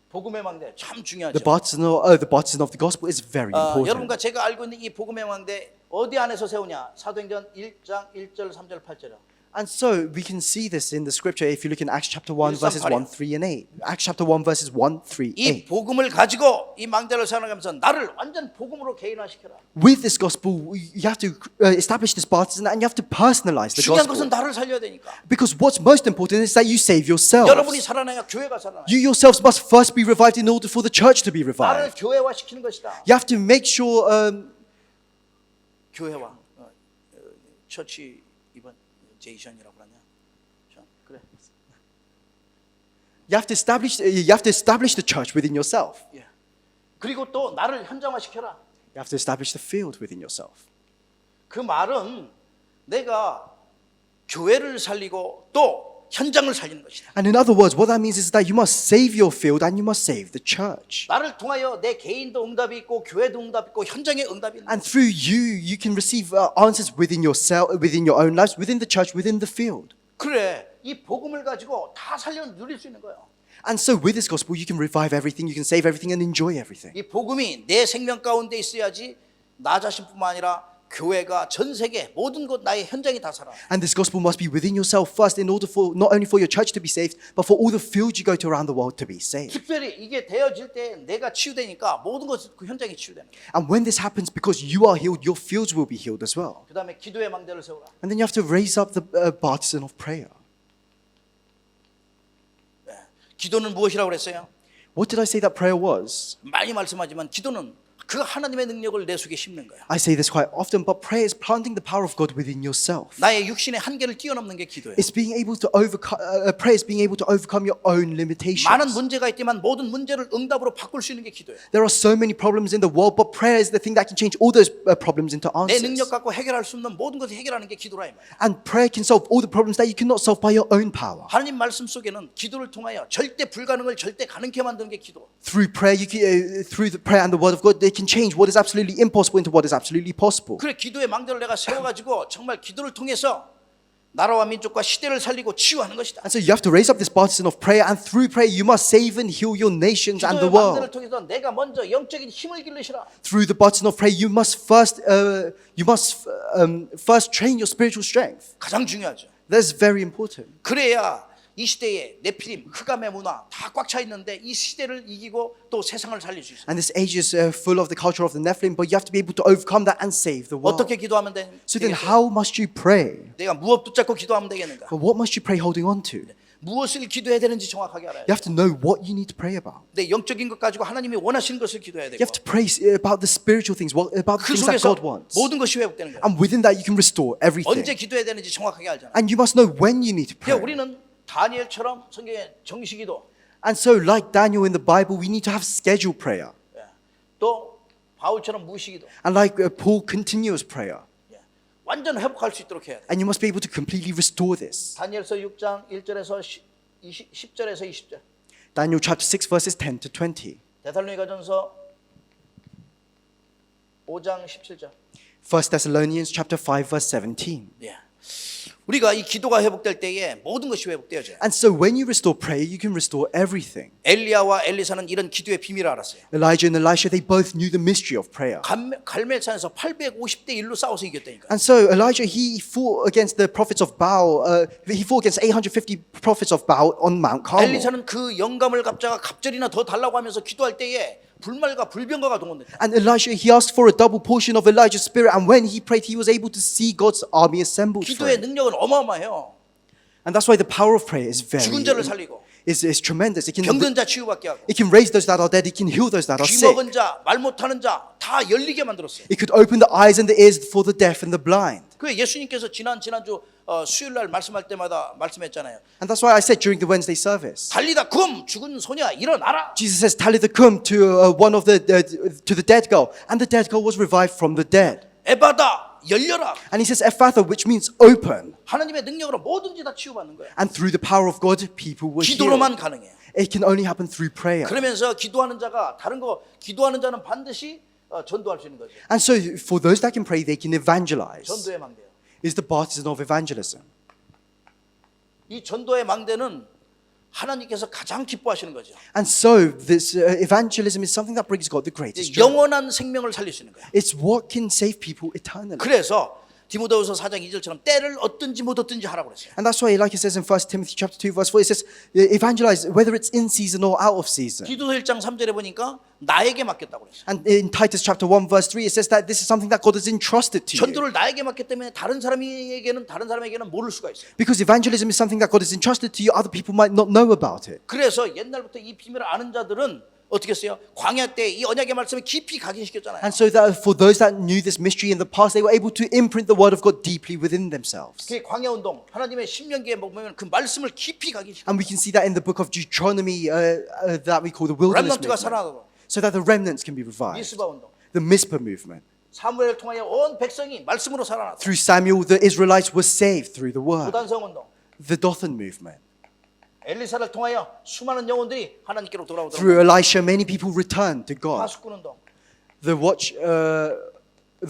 복음의 망대 참 중요하죠. The partisan of the gospel is very important. 여러분과 제가 알고 있는 이 복음의 망대 어디 안에서 세우냐? 사도행전 1장 1절 3절 8절이요. And so we can see this in the scripture if you look in Acts chapter 1 verses 1, 3 and 8. Acts chapter 1 verses 1, 3, 이 8. 복음을 가지고 이 망대를 세워나가면서 나를 완전 복음으로 개인화시켜라. With this gospel, you have to establish this partisan and you have to personalize the 중요한 것은 gospel. 나를 살려야 되니까. Because what's most important is that you save yourselves. 여러분이 살아나야 교회가 살아나요. You yourselves must first be revived in order for the church to be 나를 revived. 교회화시키는 것이다. You have to make sure 교회화. 처치 이번 제이션이라고 그러냐? 그래. you have to establish the church within yourself. 예. 그리고 또 나를 현장화시켜라. You have to establish the field within yourself. 그 말은 내가 교회를 살리고 또 현장을 살리는 것이다. And in other words, what that means is that you must save your field and you must save the church. 나를 통하여 내 개인도 응답이 있고 교회도 응답이 있고 현장에 응답이 있는 And through you can receive answers within yourself, within your own lives, within the church, within the field. 그래 이 복음을 가지고 다 살려 누릴 수 있는 거예요. And so with this gospel, you can revive everything, you can save everything and enjoy everything. 이 복음이 내 생명 가운데 있어야지 나 자신뿐만 아니라 교회가 전 세계 모든 곳 나의 현장이 다 살아. And this gospel must be within yourself first in order for not only for your church to be saved, but for all the fields you go to around the world to be saved. 특별히 이게 되어질 때 내가 치유되니까 모든 것 그 현장이 치유되는 거야. And when this happens, because you are healed, your fields will be healed as well. 그다음에 기도의 망대를 세우라. And then you have to raise up the partisan of prayer. 기도는 무엇이라고 그랬어요? What did I say that prayer was? 많이 말씀하지만 기도는 그 하나님의 능력을 내 속에 심는 거야. I say this quite often, but prayer is planting the power of God within yourself. 나의 육신의 한계를 뛰어넘는 게 기도예요. It's being able to overcome. Prayer is being able to overcome your own limitations. 많은 문제가 있지만 모든 문제를 응답으로 바꿀 수 있는 게 기도예요. There are so many problems in the world, but prayer is the thing that can change all those problems into 내 answers. 능력 갖고 해결할 수 없는 모든 것을 해결하는 게 기도라 이 말이야. And prayer can solve all the problems that you cannot solve by your own power. 하나님 말씀 속에는 기도를 통하여 절대 불가능을 절대 가능케 만드는 게 기도. Through prayer, through the prayer and the word of God, they can change what is absolutely impossible into what is absolutely possible. 그래 기도의 망대를 내가 세워가지고 정말 기도를 통해서 나라와 민족과 시대를 살리고 치유하는 것이다. And so you have to raise up this partisan of prayer, and through prayer you must save and heal your nations and the 기도의 망대를 world. 통해서 내가 먼저 영적인 힘을 기르시라. Through the partisan of prayer, you must first train your spiritual strength. 가장 중요하죠. That's very important. 그래야 이 시대에 네피림, 흑암의 문화 다 꽉 차 있는데 이 시대를 이기고 또 세상을 살릴 수 있어요. And this age is full of the culture of the Nephilim, but you have to be able to overcome that and save the world. 어떻게 기도하면 So then, 되겠어요? how must you pray? 내가 무엇 붙잡고 기도하면 되겠는가? But what must you pray holding on to? 무엇을 기도해야 되는지 정확하게 알아야 돼. You have to know what you need to pray about. 내 영적인 것 가지고 하나님이 원하시는 것을 기도해야 You 되고 have to pray about the spiritual things, about the 그 things that 속에서 God wants. 모든 것이 회복되는 거야. And within that, you can restore 언제 everything. 기도해야 되는지 정확하게 알잖아. And you must know when you need to pray. 그러니까 우리는 다니엘처럼 성경에 정시기도, And so, like Daniel in the Bible, we need to have scheduled prayer. 또 바울처럼 무시기도, And like Paul, continuous prayer. 완전 회복할 수 있도록 해야 돼. And you must be able to completely restore this. 다니엘서 6장 1절에서 10절에서 20절. Daniel chapter 6, verses 10 to 20. 데살로니가전서 5장 17절. 1 Thessalonians chapter 5, verse 17. 예. 우리가 이 기도가 회복될 때에 모든 것이 회복되어져요. And so when you restore prayer, you can restore everything. 엘리야와 엘리사는 이런 기도의 비밀을 알았어요. Elijah and Elisha, they both knew the mystery of prayer. 갈멜산에서 850대 1로 싸워서 이겼다니까. And so Elijah, he fought against the prophets of Baal. He fought against 850 prophets of Baal on Mount Carmel. 엘리사는 그 영감을 갑자가 갑절이나 더 달라고 하면서 기도할 때에 불말과 불병거가 동원됐다. And Elisha, he asked for a double portion of Elijah's spirit. And when he prayed, he was able to see God's army assembled for 기도의 him. 능력은 어마어마해요. And that's why the power of prayer is 죽은 자를 살리고 is tremendous. It 병든 자 치유받게 하고 can raise those that are dead. It can heal those that are 귀 sick. 먹은 자, 말 못하는 자 다 열리게 만들었어요. It could open the eyes and the ears for the deaf and the blind. 그 예수님께서 지난주 수요일 날 말씀할 때마다 말씀했잖아요. And that's why I said during the Wednesday service, 달리다 금 죽은 소녀 일어나라. Jesus says, "Talitha kum" to one of the to the dead girl, and the dead girl was revived from the dead. 에바다 열려라. And he says, "Ephatha," which means open. 하나님의 능력으로 뭐든지 다 치유받는 거예요. And through the power of God, people were healed. 기도로만 가능해요. It can only happen through prayer. 그러면서 기도하는 자가 다른 거 기도하는 자는 반드시 전도할 수 있는 거죠. And so, for those that can pray, they can evangelize. 전도의 망대요. Is the partisan of evangelism. 이 전도의 망대는 하나님께서 가장 기뻐하시는 거죠. And so, this evangelism is something that brings God the greatest joy. 영원한 생명을 살릴 수 있는 거예요. It's what can save people eternally. 그래서 디모데후서 4장 2절처럼 때를 얻든지 못 얻든지 하라고 그랬어요. And that's why, like it says in 1 Timothy chapter 2, verse 4, it says, evangelize whether it's in season or out of season. 디도서 1장 3절에 보니까 나에게 맡겼다고 그랬어요. And in Titus chapter 1, verse 3, it says that this is something that God has entrusted to you. 전도를 나에게 맡겼기 때문에 다른 사람에게는 모를 수가 있어요. Because evangelism is something that God has entrusted to you, other people might not know about it. 그래서 옛날부터 이 비밀을 아는 자들은 어떻게 했어요? 광야 때 이 언약의 말씀을 깊이 각인시켰잖아요. And so that for those that knew this mystery in the past, they were able to imprint the word of God deeply within themselves. 그 광야 운동, 하나님의 신명기에 보면 그 말씀을 깊이 각인시켜. And we can see that in the book of Deuteronomy that we call the wilderness 렘넌트가 movement. 살아나도록. So that the remnants can be revived. 미스바 운동. The Mizpah movement. 사무엘을 통하여 온 백성이 말씀으로 살아났다. Through Samuel, the Israelites were saved through the word. 고단성 운동. The Dothan movement. 엘리사를 통하여 수많은 영혼들이 하나님께로 돌아오도록. Through Elisha, many people returned to God. 파수꾼 운동. The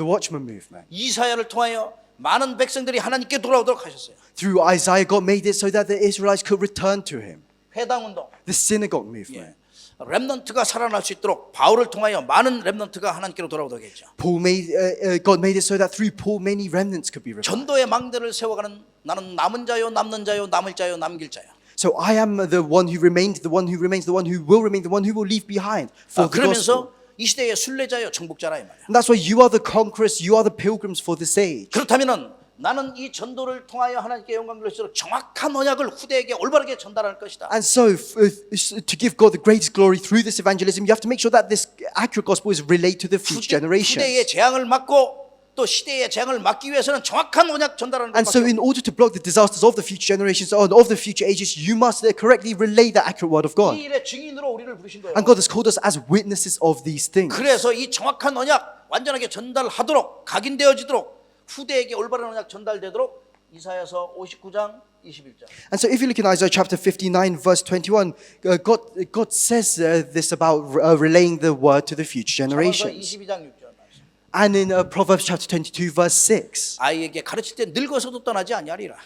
Watchman movement. 이사야를 통하여 많은 백성들이 하나님께 돌아오도록 하셨어요. Through Isaiah, God made it so that the Israelites could return to Him. 회당 운동. The synagogue movement. 렘넌트가 살아날 수 있도록 바울을 통하여 많은 렘넌트가 하나님께로 돌아오도록 했죠. God made it so that through Paul many remnants could be revived. 전도의 망대를 세워가는 나는 남은 자요 남는 자요 남을 자요 남길 자요. So I am the one who remained, the one who remains, the one who will remain, the one who will leave behind for the gospel. 그러면서 이 시대의 순례자요 정복자라 이 말이야. And that's why you are the conquerors, you are the pilgrims for this age. 그렇다면은 나는 이 전도를 통하여 하나님께 영광을 돌릴수록 정확한 언약을 후대에게 올바르게 전달할 것이다. And so, to give God the greatest glory through this evangelism, you have to make sure that this accurate gospel is relayed to the future 후대의 generations. 재앙을 막고 또 시대의 재앙을 막기 위해서는 정확한 언약 전달하는 And so, 것밖에 in order to block the disasters of the future generations or of the future ages, you must correctly relay the accurate word of God. 이 일의 증인으로 우리를 부르신 거예요. And God has called us as witnesses of these things. 그래서 이 정확한 언약 완전하게 전달하도록 각인되어지도록 후대에게 올바른 언약 전달되도록 이사야서 59장 21절. And so, if you look in Isaiah chapter 59, verse 21, God says this about relaying the word to the future 잠언서 generations. 22장 6절. And in Proverbs chapter 22, verse 6, 아이에게 가르칠 때 늙어서도 떠나지 아니하리라.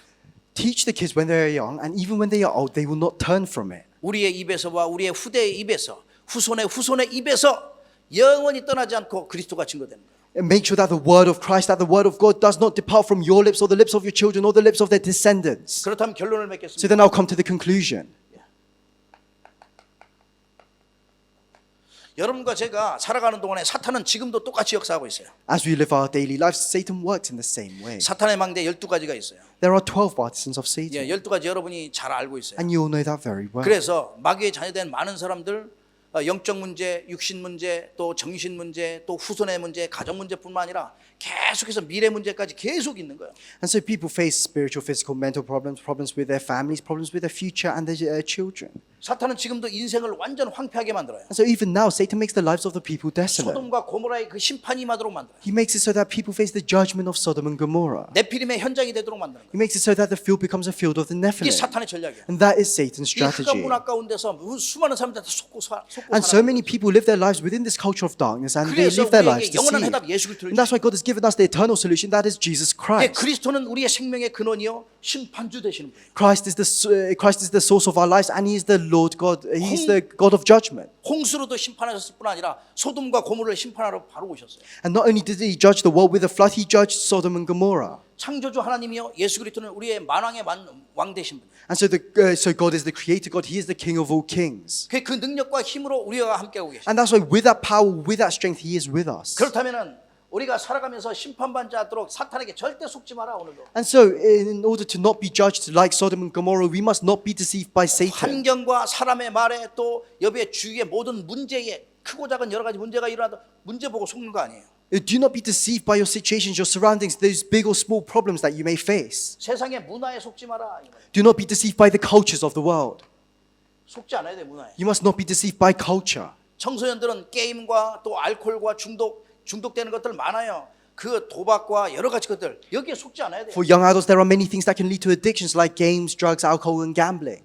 teach the kids when they are young, and even when they are old, they will not turn from it. 우리의 입에서와 우리의 후대의 입에서 후손의 입에서 영원히 떠나지 않고 그리스도가 증거되는 거예요. And make sure that the word of Christ, that the word of God does not depart from your lips or the lips of your children or the lips of their descendants. 그렇다면 결론을 So 맺겠습니다. then I'll come to the conclusion. 여러분과 제가 살아가는 동안에 사탄은 지금도 똑같이 역사하고 있어요. As we live our daily lives, Satan works in the same way. 사탄의 망대 12가지가 있어요. There are 12 partisans of 예, Satan. 12가지 여러분이 잘 알고 있어요. And you all know that very well. 그래서 마귀의 자녀된 많은 사람들 영적 문제, 육신 문제, 또 정신 문제, 또 후손의 문제, 가정 문제뿐만 아니라 계속해서 미래 문제까지 계속 있는 거예요. And so people face spiritual, physical, mental problems, problems with their families, problems with their future and their children. 사탄은 지금도 인생을 완전 황폐하게 만들어요. And so even now, Satan makes the lives of the people desolate. 소돔과 고모라의 그 심판이 임하도록 만들어요. He makes it so that people face the judgment of Sodom and Gomorrah. 네피림의 현장이 되도록 만드는 거예요. He makes it so that the field becomes a field of the 이게 Nephilim. 사탄의 전략이에요. And that is Satan's 이 흑암 strategy. 문화 가운데서 수많은 사람들한테 속고 And so 살아가는 many people live their lives within this culture of darkness and they 그래서 live their lives 우리에게 영원한 해답 deceived. 예수 그리스도를 And that's why God has given us the eternal solution, that is Jesus Christ. 그리스도는 우리의 생명의 근원이요 심판주 되시는 분이에요. Christ is the source of our lives and He is the Lord God. He is the God of judgment. 홍수로도 심판하셨을 뿐 아니라 소돔과 고모를 심판하러 바로 오셨어요. And not only did He judge the world with a flood, He judged Sodom and Gomorrah. 창조주 하나님이요 예수 그리스도는 우리의 만왕의 왕 되신 분. And so God is the creator God. He is the King of all kings. 그 능력과 힘으로 우리와 함께하고 계십니다. And that's why with that power, with that strength, He is with us. 그렇다면은 우리가 살아가면서 심판받지 않도록 사탄에게 절대 속지 마라 오늘도. And so in order to not be judged like Sodom and Gomorrah, we must not be deceived by Satan. 환경과 사람의 말에 또 여기에 주위의 모든 문제에 크고 작은 여러 가지 문제가 일어나도 문제 보고 속는 거 아니에요. Do not be deceived by your situations, your surroundings, those big or small problems that you may face. 세상의 문화에 속지 마라. Do not be deceived by the cultures of the world. 속지 않아야 돼 문화에. You must not be deceived by culture. 청소년들은 게임과 또 알코올과 중독되는 것들 많아요. 그 도박과 여러 가지 것들 여기에 속지 않아야 돼요. For young adults, there are many things that can lead to addictions like games, drugs, alcohol, and gambling.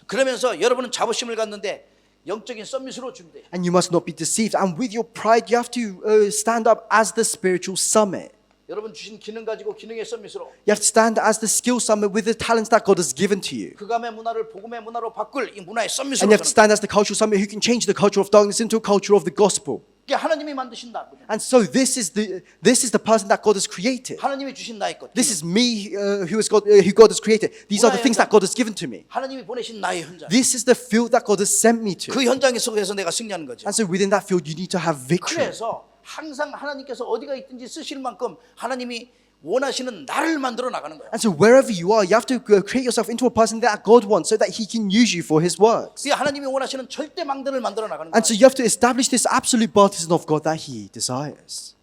그러면서 여러분은 자부심을 갖는데 영적인 썸밋으로 준비돼요. And you must not be deceived. And with your pride, you have to stand up as the spiritual summit. 여러분 주신 기능 가지고 기능의 썸밋으로 You have to stand as the skill summit with the talents that God has given to you. 그감의 문화를 복음의 문화로 바꿀 이 문화의 And 썸밋으로 you have to stand as the cultural summit who can change the culture of darkness into a culture of the gospel. 이게 하나님이 만드신다. And so this is the person that God has created. 하나님이 주신 나의 것. This is me who God has created. These are the things that God has given to me. 하나님이 보내신 나의 현장. This is the field that God has sent me to. 그 현장 속에서 내가 승리하는 거죠. And so within that field, you need to have victory. 그래서 항상 하나님께서 어디가 있든지 쓰실 만큼 하나님이 원하시는 나를 만들어 나가는 거예요. And so wherever you are, you have to create yourself into a person that God wants so that He can use you for His works. 그게 하나님이 원하시는 절대 망대를 만들어 나가는 거예요. And so you have to establish this absolute partisan of God that He desires.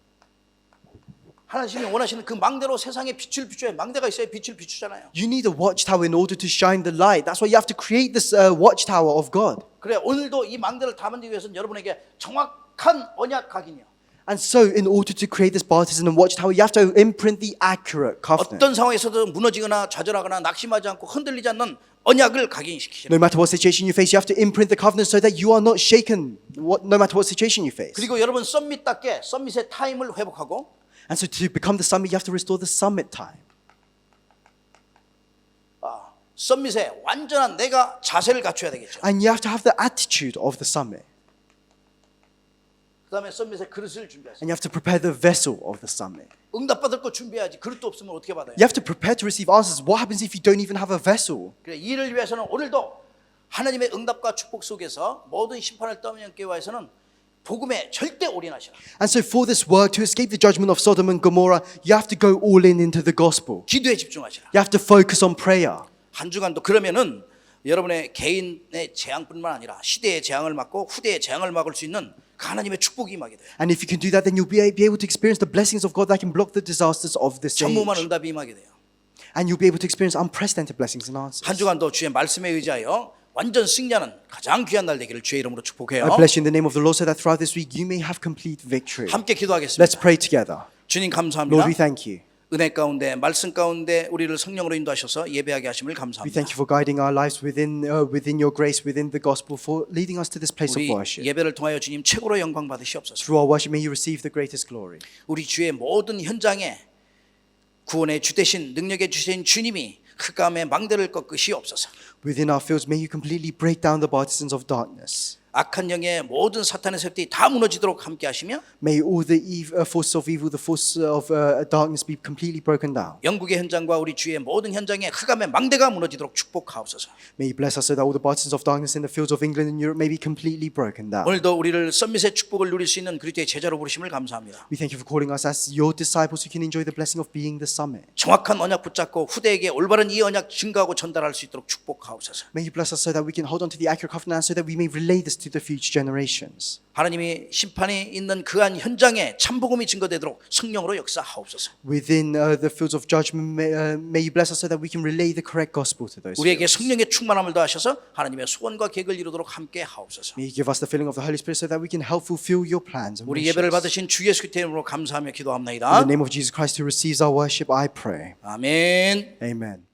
하나님이 원하시는 그 망대로 세상에 빛을 비춰야 망대가 있어야 빛을 비추잖아요. You need a watchtower in order to shine the light. That's why you have to create this watchtower of God. 그래 오늘도 이 망대를 다 만들기 위해서는 여러분에게 정확한 언약 각인이요. And so in order to create this partisan and watchtower, you have to imprint the accurate covenant. 어떤 상황에서도 무너지거나 좌절하거나 낙심하지 않고 흔들리지 않는 언약을 각인시키시는. No matter what situation you face, you have to imprint the covenant so that you are not shaken no matter what situation you face. 그리고 여러분 썸밋답게 썸밋의 타임을 회복하고 And so to become the summit, you have to restore the summit time. 썸밋에 완전한 내가 자세를 갖춰야 되겠죠. And you have to have the attitude of the summit. 그다음에 썸밋에 그릇을 준비하세요. And you have to prepare the vessel of the summit. 응답받을 거 준비해야지. 그릇도 없으면 어떻게 받아요? You have to prepare to receive answers. What happens if you don't even have a vessel? 그래, 이를 위해서는 오늘도 하나님의 응답과 축복 속에서 모든 심판을 떠넘기기 위해서는 복음에 절대 올인하시라. And so for this work, to escape the judgment of Sodom and Gomorrah, you have to go all in into the gospel. 기도에 집중하시라. You have to focus on prayer. 한 주간도 그러면은 여러분의 개인의 재앙뿐만 아니라 시대의 재앙을 막고 후대의 재앙을 막을 수 있는 그 하나님의 축복이 임하게 돼요. And if you can do that, then you'll be able to experience the blessings of God that can block the disasters of this 전무만 age. 응답이 임하게 돼요. And you'll be able to experience unprecedented blessings and answers. 한 주간도 주의 말씀에 의지하여 완전 승리하는 가장 귀한 날 되기를 주의 이름으로 축복해요. I bless you in the name of the Lord so that throughout this week you may have complete victory. 함께 기도하겠습니다. Let's pray together. 주님 Lord, 감사합니다. we thank you. 은혜 가운데 말씀 가운데 우리를 성령으로 인도하셔서 예배하게 하심을 We 감사합니다. thank you for guiding our lives within your grace, within the gospel, for leading us to this place of 우리 worship. 예배를 통하여 주님 최고로 영광 받으시옵소서. Through our worship, may you receive the greatest glory. 우리 주의 모든 현장에 구원의 주 되신 능력의 주신 주님이 흑암의 망대를 꺾으시옵소서. Within our fields, may you completely break down the partisans of darkness. 악한 영의 모든 사탄의 세력들이 다 무너지도록 함께 하시며 May all the forces of evil, the forces of darkness be completely broken down. 영국의 현장과 우리 주의 모든 현장에 흑암의 망대가 무너지도록 축복하옵소서. May you bless us so that all the partisans of darkness in the fields of England and Europe may be completely broken down. 오늘도 우리를 썸밋의 축복을 누릴 수 있는 그리스도의 제자로 부르심을 감사합니다. We thank you for calling us as your disciples who can enjoy the blessing of being the summit. 정확한 언약 붙잡고 후대에게 올바른 이 언약 증거하고 전달할 수 있도록 축복하옵소서. May you bless us so that we can hold on to the accurate covenant and so that we may relay this to the future generations. 하나님이 심판이 있는 그한 현장에 참복음이 증거되도록 성령으로 역사하옵소서. Within the fields of judgment, may you bless us so that we can relay the correct gospel to those 우리에게 fields. 성령의 충만함을 더하셔서 하나님의 소원과 계획을 이루도록 함께 하옵소서. May you give us the filling of the Holy Spirit so that we can help fulfill your plans and 우리 예배를 wishes. 받으신 주 예수 그리스도의 이름으로 감사하며 In 기도합니다. the name of Jesus Christ who receives our worship, I pray. 아멘. Amen.